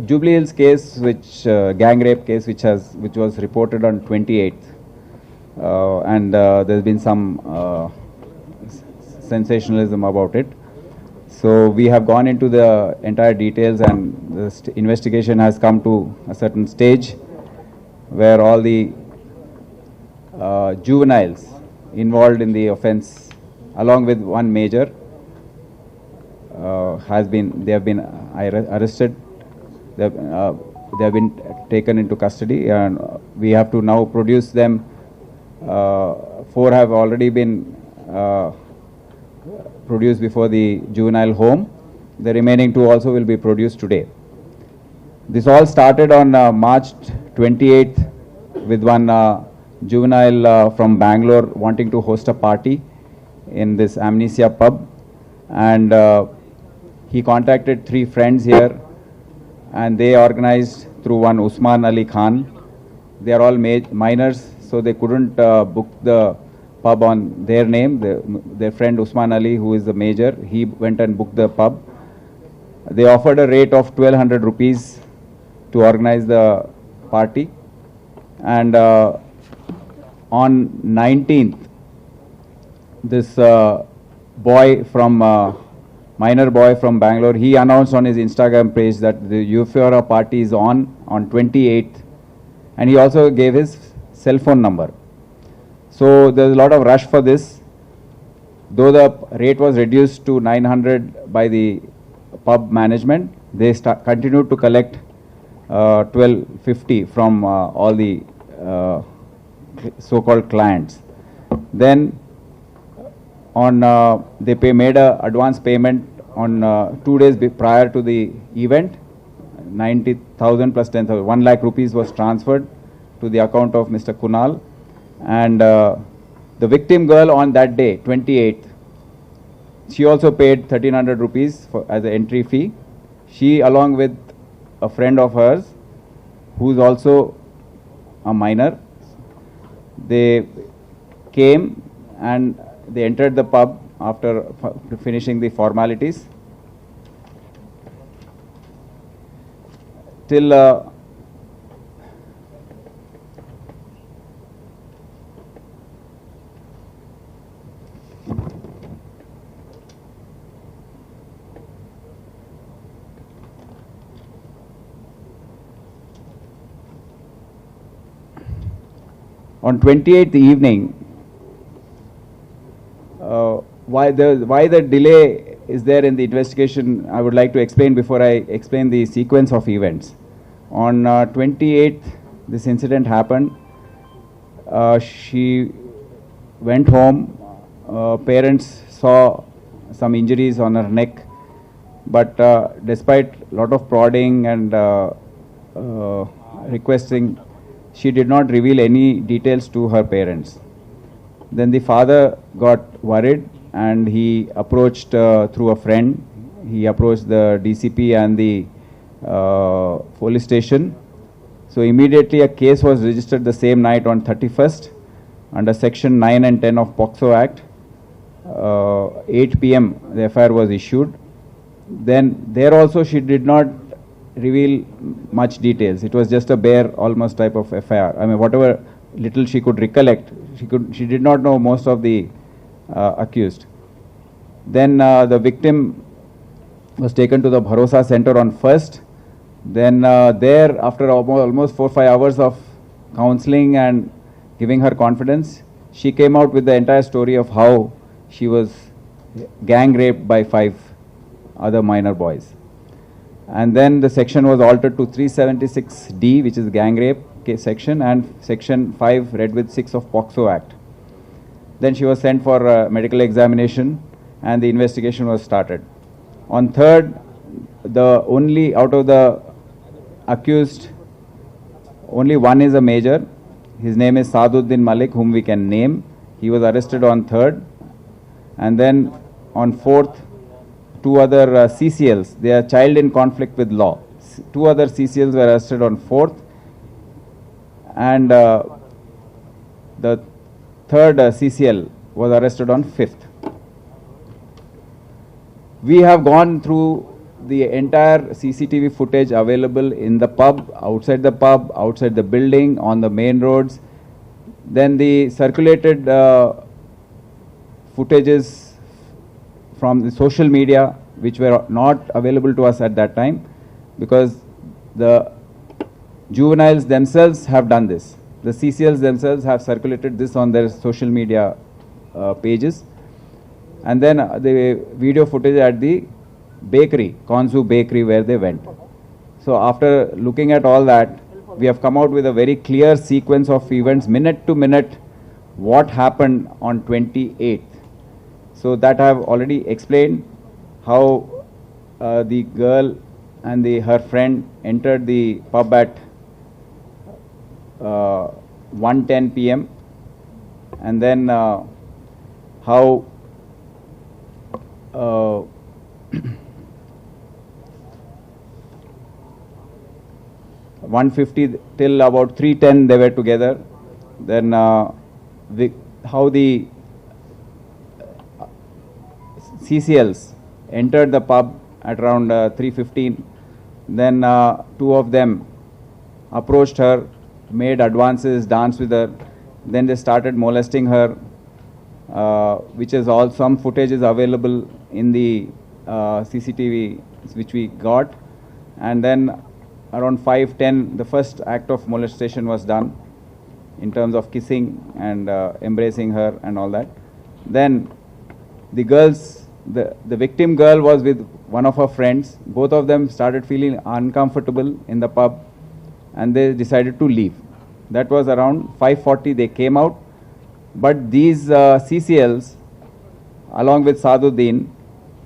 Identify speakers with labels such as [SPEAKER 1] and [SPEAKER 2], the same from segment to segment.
[SPEAKER 1] Jubilee Hills case, which gang rape case, which was reported on 28th, and there's been some sensationalism about it. So we have gone into the entire details, and the investigation has come to a certain stage where all the juveniles involved in the offence, along with one major, they have been arrested. They have been taken into custody, and we have to now produce them. 4 have already been produced before the juvenile home. The remaining 2 also will be produced today. This all started on March 28th with one juvenile from Bangalore wanting to host a party in this Amnesia pub, and he contacted 3 friends here, and they organized through one Usman Ali Khan. They are all minors, so they couldn't book the pub on their name. Their friend Usman Ali, who is the major, he went and booked the pub. They offered a rate of 1200 rupees to organize the party, and on 19th, this minor boy from Bangalore, he announced on his Instagram page that the Euphora party is on 28th, and he also gave his cell phone number. So there's a lot of rush for this. Though the rate was reduced to 900 by the pub management, they continued to collect 1250 from all the so-called clients. Then they made a advance payment on 2 days prior to the event. 90,000 plus 10,000, 1 lakh rupees was transferred to the account of Mr. Kunal, and the victim girl on that day, 28th, she also paid 1300 rupees as an entry fee. She, along with a friend of hers who is also a minor, they came and they entered the pub after finishing the formalities. Till on 28th evening, why the delay is there in the investigation, I would like to explain before I explain the sequence of events. On 28th, this incident happened. She went home. Parents saw some injuries on her neck, but despite a lot of prodding and requesting, she did not reveal any details to her parents. Then the father got worried, and he approached through a friend. He approached the DCP and the police station. So immediately a case was registered the same night on 31st under section 9 and 10 of POCSO Act. 8 p.m. the FIR was issued. Then there also she did not reveal much details. It was just a bare almost type of FIR. I mean, whatever little she could recollect, she did not know most of the accused. Then the victim was taken to the Bharosa Center on 1st. Then there, after almost 4-5 hours of counseling and giving her confidence, she came out with the entire story of how she was gang raped by 5 other minor boys. And then the section was altered to 376D, which is gang rape section, and section 5 read with 6 of POCSO Act. Then she was sent for medical examination, and the investigation was started. On 3rd, only out of the accused, only one is a major. His name is Saduddin Malik, whom we can name. He was arrested on 3rd. And then on 4th, 2 other CCLs, they are child in conflict with law. 2 other CCLs were arrested on 4th. And the 3rd CCL was arrested on 5th. We have gone through the entire CCTV footage available in the pub, outside the building, on the main roads. Then the circulated footages from the social media, which were not available to us at that time, because the juveniles themselves have done this. The CCLs themselves have circulated this on their social media pages. And then the video footage at the bakery, Konzu bakery, where they went. So after looking at all that, we have come out with a very clear sequence of events, minute to minute, what happened on 28th. So that I have already explained, how the girl and her friend entered the pub at 1:10 p.m. and then how 1:50 till about 3:10 they were together. Then how the CCLs entered the pub at around 3:15. Then two of them approached her, made advances, danced with her. Then they started molesting her, which is all, some footage is available in the CCTV which we got. And then around 5:10 the first act of molestation was done in terms of kissing and embracing her and all that. Then the girls, the victim girl was with one of her friends. Both of them started feeling uncomfortable in the pub and they decided to leave. That was around 5:40 they came out. But these CCLs, along with Saduddin,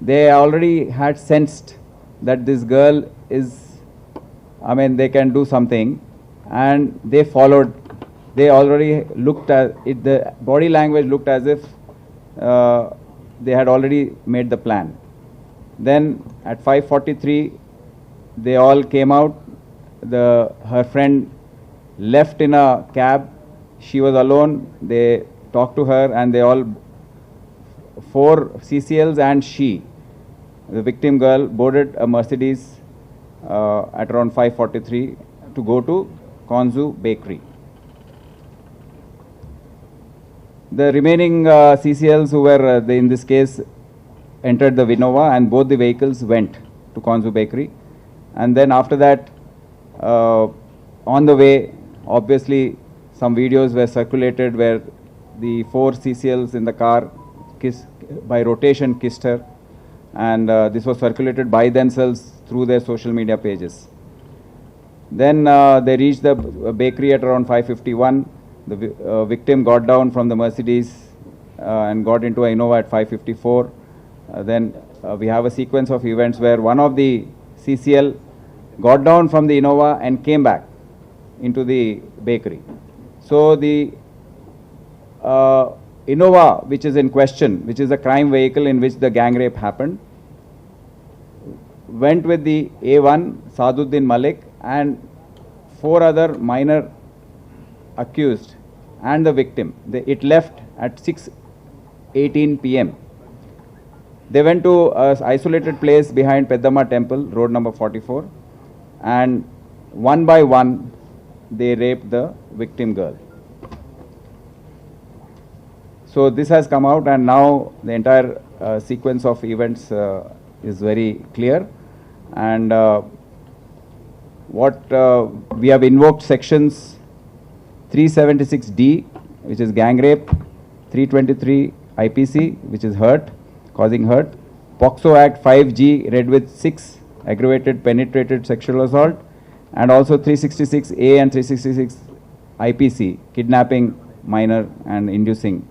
[SPEAKER 1] they already had sensed that this girl is, I mean, they can do something, and they followed. They already looked at it, the body language looked as if they had already made the plan. Then at 5:43, they all came out. Her friend left in a cab. She was alone. They talked to her, and they all, 4 CCLs and she, the victim girl, boarded a Mercedes at around 5:43 to go to Konzu bakery. The remaining CCLs who were in this case entered the Vinova, and both the vehicles went to Konzu bakery. And then after that, on the way, obviously some videos were circulated where the 4 CCLs in the car by rotation kissed her, and this was circulated by themselves through their social media pages. Then they reached the bakery at around 5:51. The victim got down from the Mercedes and got into a Innova at 5:54. Then we have a sequence of events where one of the CCL got down from the Innova and came back into the bakery. So the Innova, which is in question, which is a crime vehicle in which the gang rape happened, went with the A1, Saduddin Malik, and 4 other minor accused and the victim. It left at 6:18 p.m. They went to an isolated place behind Peddamma Temple, road number 44, and one by one they raped the victim girl. So this has come out, and now the entire sequence of events is very clear. And we have invoked sections 376D, which is gang rape, 323 IPC, which is hurt, causing hurt, POXO Act 5G, read with 6, aggravated penetrated sexual assault, and also 366A and 366 IPC, kidnapping minor and inducing,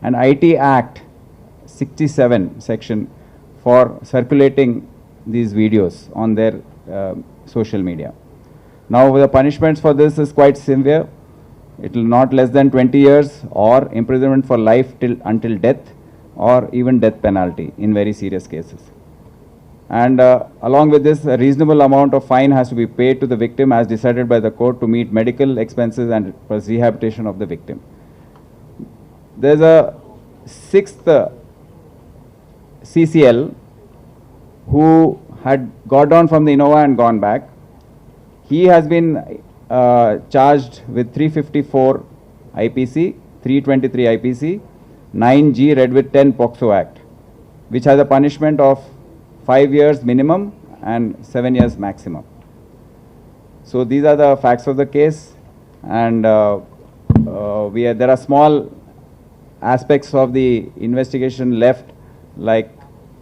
[SPEAKER 1] and IT Act 67 section for circulating these videos on their social media. Now the punishments for this is quite severe. It will not less than 20 years or imprisonment for life until death, or even death penalty in very serious cases. And along with this, a reasonable amount of fine has to be paid to the victim as decided by the court to meet medical expenses and plus rehabilitation of the victim. There is a 6th CCL who had got down from the Innova and gone back. He has been charged with 354 IPC, 323 IPC, 9G read with 10 POCSO Act, which has a punishment of 5 years minimum and 7 years maximum. So these are the facts of the case, and there are small aspects of the investigation left, like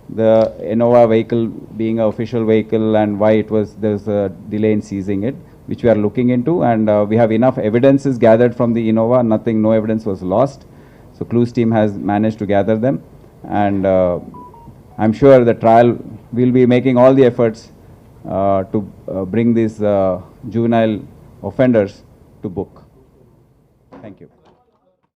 [SPEAKER 1] the Innova vehicle being an official vehicle and why there was a delay in seizing it, which we are looking into, and we have enough evidences gathered from the Innova. No evidence was lost. So Clues team has managed to gather them, and I'm sure the trial will be making all the efforts to bring these juvenile offenders to book. Thank you.